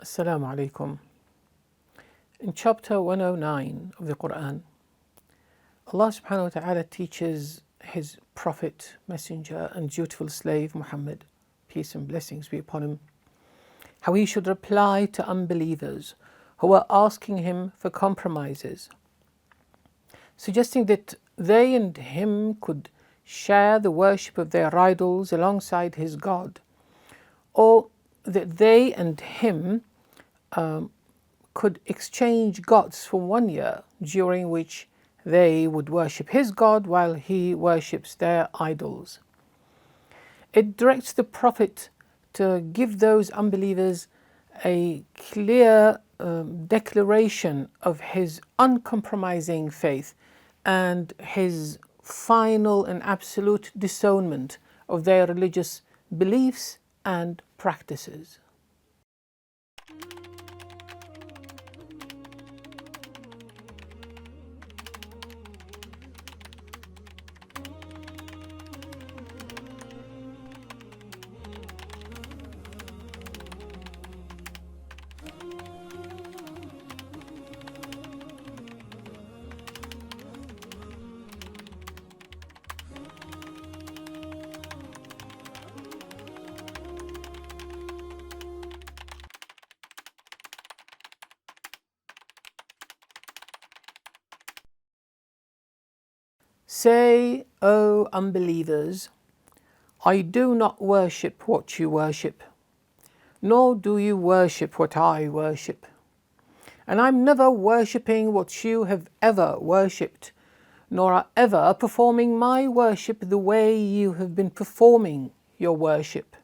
Assalamu alaikum. In chapter 109 of the Qur'an, Allah subhanahu wa ta'ala teaches His Prophet, Messenger and dutiful slave Muhammad, peace and blessings be upon him, how he should reply to unbelievers who are asking him for compromises, suggesting that they and him could share the worship of their idols alongside his God, or that they and him could exchange gods for 1 year, during which they would worship his God while he worships their idols. It directs the Prophet to give those unbelievers a clear declaration of his uncompromising faith and his final and absolute disownment of their religious beliefs and practices. Say, O unbelievers, I do not worship what you worship, nor do you worship what I worship. And I'm never worshipping what you have ever worshipped, nor are ever performing my worship the way you have been performing your worship.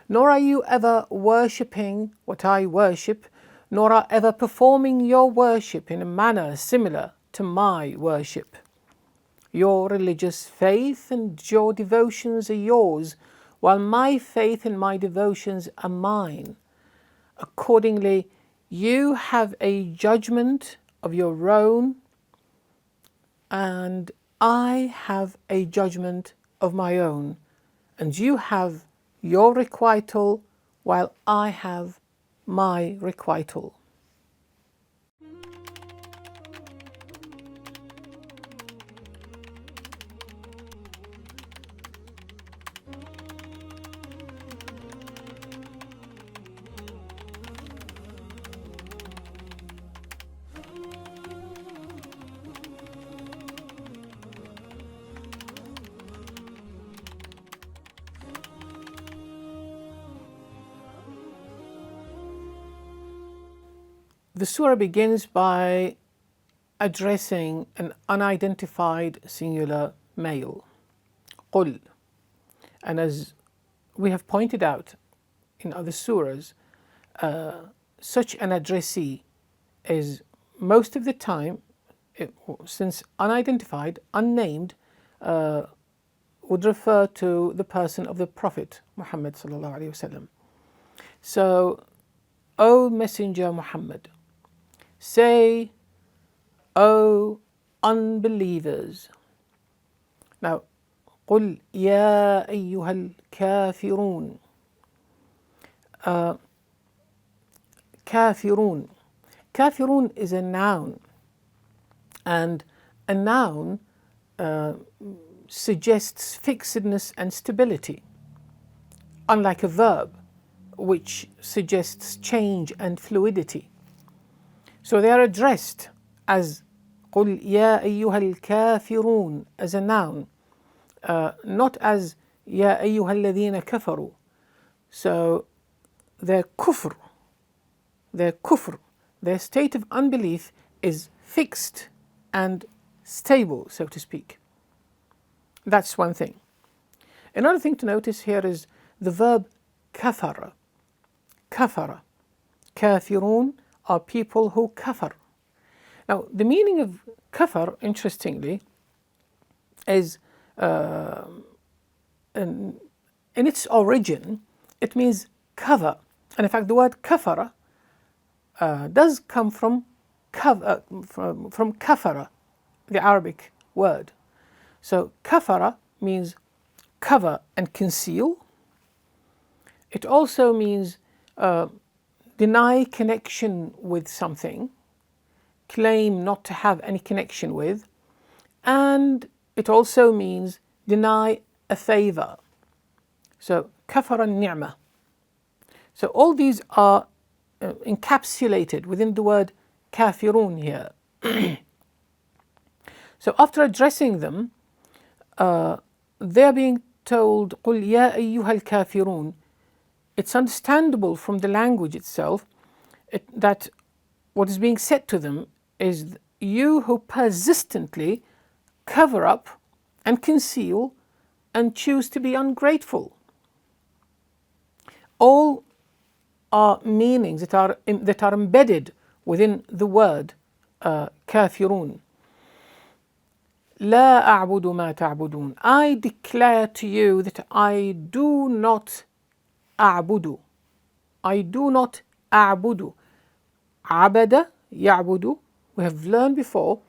Nor are you ever worshipping what I worship, nor are ever performing your worship in a manner similar to my worship. Your religious faith and your devotions are yours, while my faith and my devotions are mine. Accordingly, you have a judgment of your own, and I have a judgment of my own, and you have your requital, while I have my requital. The surah begins by addressing an unidentified singular male, قُل. And as we have pointed out in other surahs, such an addressee is most of the time, since unidentified, unnamed, would refer to the person of the Prophet Muhammad sallallahu alaihi wasallam. So, O Messenger Muhammad, say, O unbelievers. Now, قُلْ يَا أَيُّهَا الْكَافِرُونَ. Kafirun. Kafirun is a noun, and a noun suggests fixedness and stability, unlike a verb, which suggests change and fluidity. So they are addressed as قُلْ يَا أَيُّهَا الْكَافِرُونَ as a noun, not as يَا أَيُّهَا الَّذِينَ كَفَرُوا. So their kufr, their state of unbelief is fixed and stable, so to speak. That's one thing. Another thing to notice here is the verb kafara. Kafara. Kafirun are people who kafar. Now, the meaning of kafar, interestingly, is in its origin, it means cover. And in fact, the word kafara does come from kafara, the Arabic word. So kafara means cover and conceal. It also means deny connection with something, claim not to have any connection with, and it also means deny a favor. So, kafara ni'mah. So all these are encapsulated within the word kafirun here. So after addressing them, they are being told, قُلْ يَا أَيُّهَا الْكَافِرُونَ. It's understandable from the language itself that what is being said to them is, you who persistently cover up and conceal and choose to be ungrateful. All are meanings that are embedded within the word kafirun. لا أعبد ما تعبدون. I declare to you that I do not أعبد. I do not أعبد. عبد يعبد. We have learned before.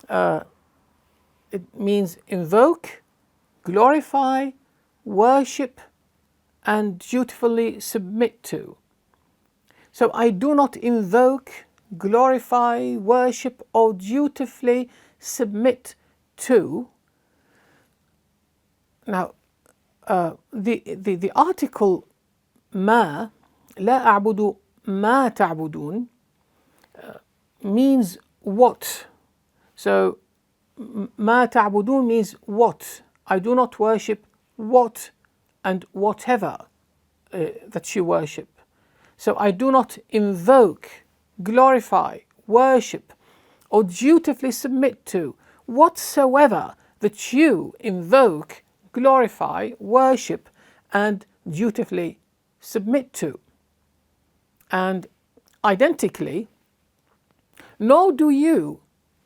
It means invoke, glorify, worship, and dutifully submit to. So I do not invoke, glorify, worship, or dutifully submit to. Now, the article ما, لا أعبد ما تعبدون, means what. So ما تعبدون means what. I do not worship what and whatever that you worship. So I do not invoke, glorify, worship, or dutifully submit to whatsoever that you invoke, glorify, worship, and dutifully submit to. And identically, nor do you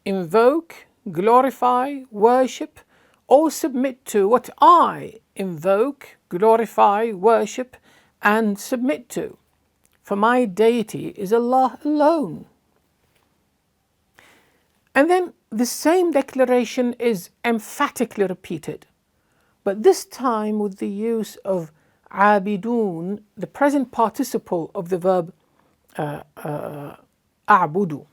invoke, glorify, worship, or submit to what I invoke, glorify, worship, and submit to. For my deity is Allah alone. And then the same declaration is emphatically repeated, but this time with the use of abidun, the present participle of the verb a'budu.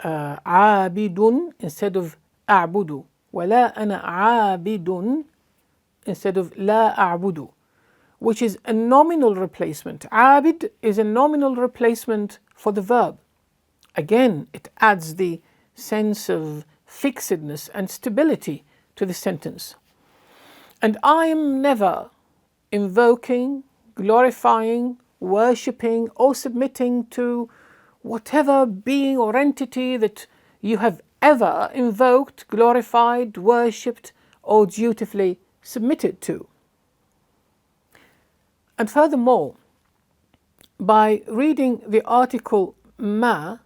Abidun instead of a'budu. وَلَا أَنَا عَابِدٌ instead of لَا أَعْبُدُ, which is a nominal replacement. Abid is a nominal replacement for the verb. Again, it adds the sense of fixedness and stability to the sentence. And I am never invoking, glorifying, worshipping, or submitting to whatever being or entity that you have ever invoked, glorified, worshipped, or dutifully submitted to. And furthermore, by reading the article ma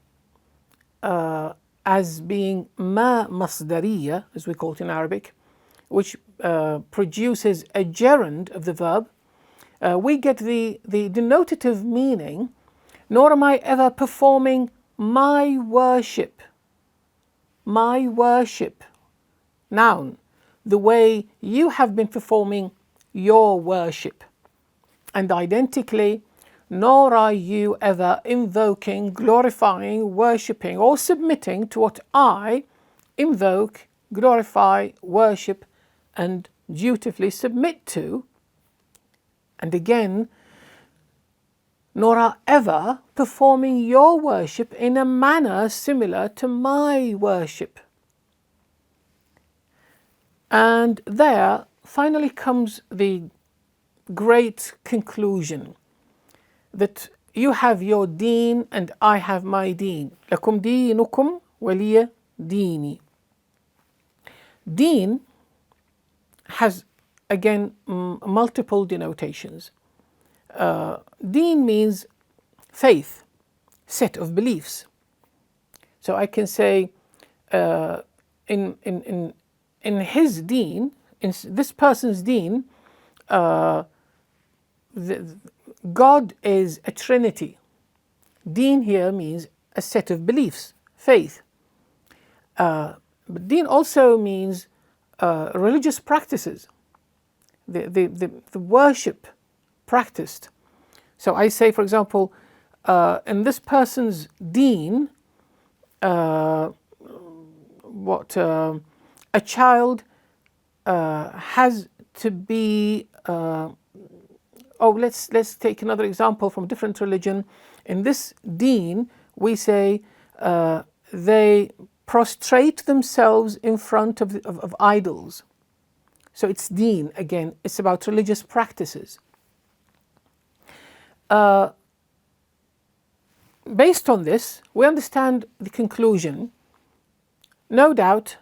as being ma masdariya, as we call it in Arabic, which produces a gerund of the verb, we get the denotative meaning, nor am I ever performing my worship. My worship, noun, the way you have been performing your worship. And identically, nor are you ever invoking, glorifying, worshipping, or submitting to what I invoke, glorify, worship, and dutifully submit to. And again, nor are ever performing your worship in a manner similar to my worship. And there finally comes the great conclusion that you have your deen and I have my deen. لَكُمْ دِينُكُمْ وَلِيَ دِينِي. Deen has again multiple denotations. Deen means faith, set of beliefs. So I can say in his deen, in this person's deen, God is a trinity. Deen here means a set of beliefs, faith. But deen also means religious practices, the worship practiced. So I say, for example, in this person's deen, a child has to be, let's take another example from a different religion. In this deen, we say they prostrate themselves in front of idols. So it's deen, again, it's about religious practices. Based on this, we understand the conclusion. No doubt,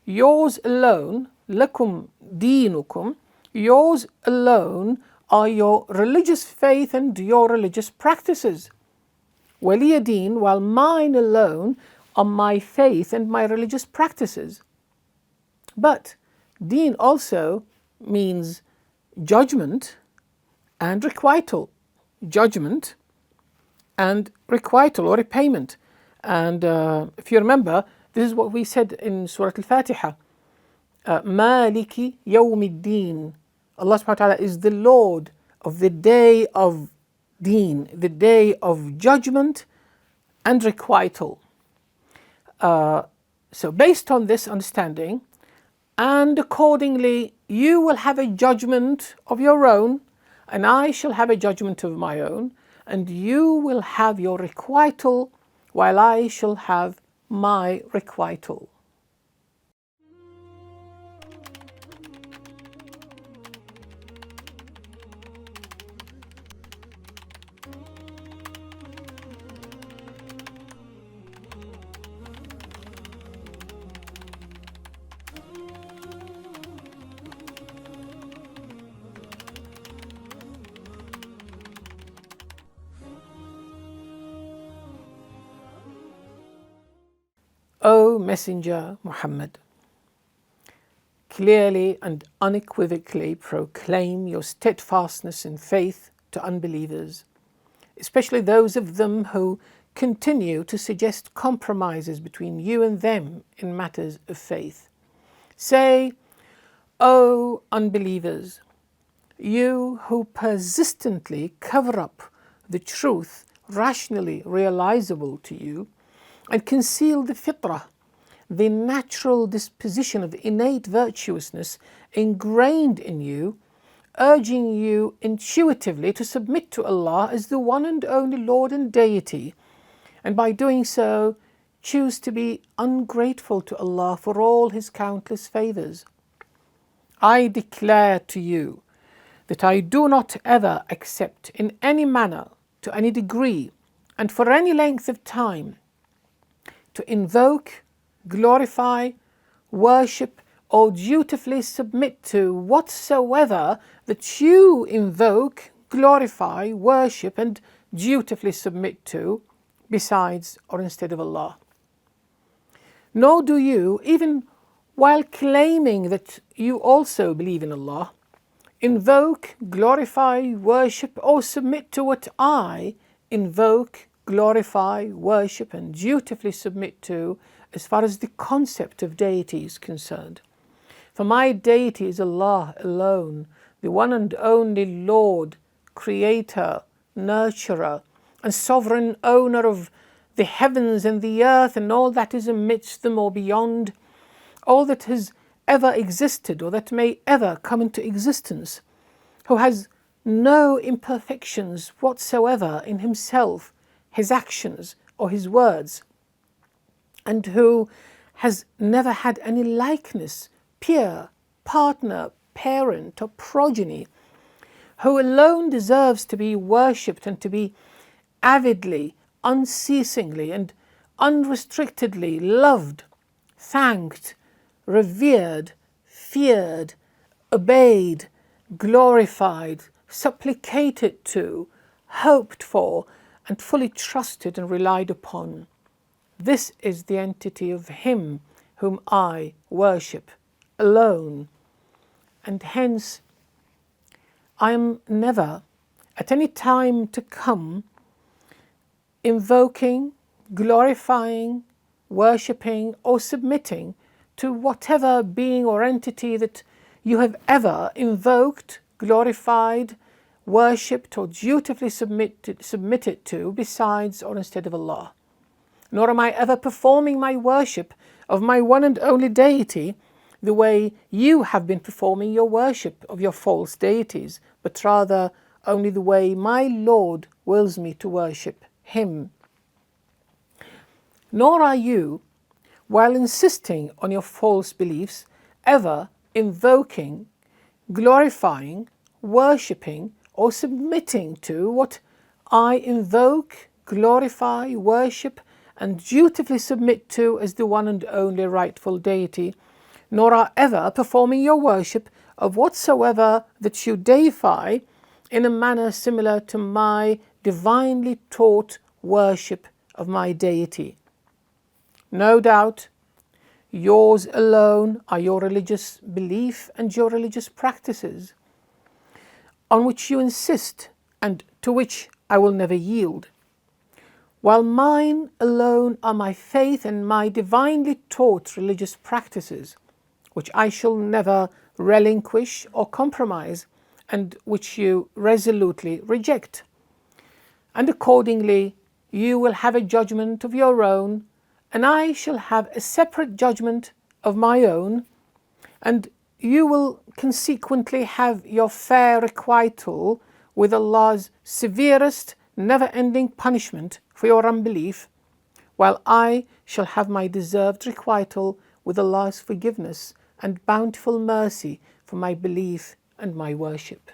yours alone, lakum dinukum, yours alone are your religious faith and your religious practices. Waliya deen, while mine alone are my faith and my religious practices. But deen also means judgment and requital. Judgment and requital or repayment. And if you remember, this is what we said in Surah al-Fatiha. Maliki yawmiddin. Allah subhanahu wa ta'ala is the Lord of the day of deen, the day of judgment and requital. So based on this understanding, and accordingly, you will have a judgment of your own, and I shall have a judgment of my own, and you will have your requital, while I shall have my requital. O Messenger Muhammad, clearly and unequivocally proclaim your steadfastness in faith to unbelievers, especially those of them who continue to suggest compromises between you and them in matters of faith. Say, O unbelievers, you who persistently cover up the truth rationally realizable to you, and conceal the fitrah, the natural disposition of innate virtuousness ingrained in you, urging you intuitively to submit to Allah as the one and only Lord and Deity, and by doing so choose to be ungrateful to Allah for all His countless favours. I declare to you that I do not ever accept in any manner, to any degree, and for any length of time, to invoke, glorify, worship, or dutifully submit to whatsoever that you invoke, glorify, worship, and dutifully submit to, besides or instead of Allah. Nor do you, even while claiming that you also believe in Allah, invoke, glorify, worship, or submit to what I invoke, glorify, worship, and dutifully submit to as far as the concept of deity is concerned. For my deity is Allah alone, the one and only Lord, Creator, Nurturer, and Sovereign Owner of the heavens and the earth and all that is amidst them or beyond, all that has ever existed or that may ever come into existence, who has no imperfections whatsoever in Himself, His actions or His words, and who has never had any likeness, peer, partner, parent or progeny, who alone deserves to be worshipped and to be avidly, unceasingly and unrestrictedly loved, thanked, revered, feared, obeyed, glorified, supplicated to, hoped for, and fully trusted and relied upon. This is the entity of Him whom I worship alone, and hence I am never at any time to come invoking, glorifying, worshipping, or submitting to whatever being or entity that you have ever invoked, glorified, worshipped or dutifully submitted to besides or instead of Allah. Nor am I ever performing my worship of my one and only deity the way you have been performing your worship of your false deities, but rather only the way my Lord wills me to worship Him. Nor are you, while insisting on your false beliefs, ever invoking, glorifying, worshipping, or submitting to what I invoke, glorify, worship, and dutifully submit to as the one and only rightful deity, nor are ever performing your worship of whatsoever that you deify in a manner similar to my divinely taught worship of my deity. No doubt, yours alone are your religious belief and your religious practices, on which you insist and to which I will never yield, while mine alone are my faith and my divinely taught religious practices, which I shall never relinquish or compromise, and which you resolutely reject. And accordingly, you will have a judgment of your own, and I shall have a separate judgment of my own, and you will consequently have your fair requital with Allah's severest, never-ending punishment for your unbelief, while I shall have my deserved requital with Allah's forgiveness and bountiful mercy for my belief and my worship.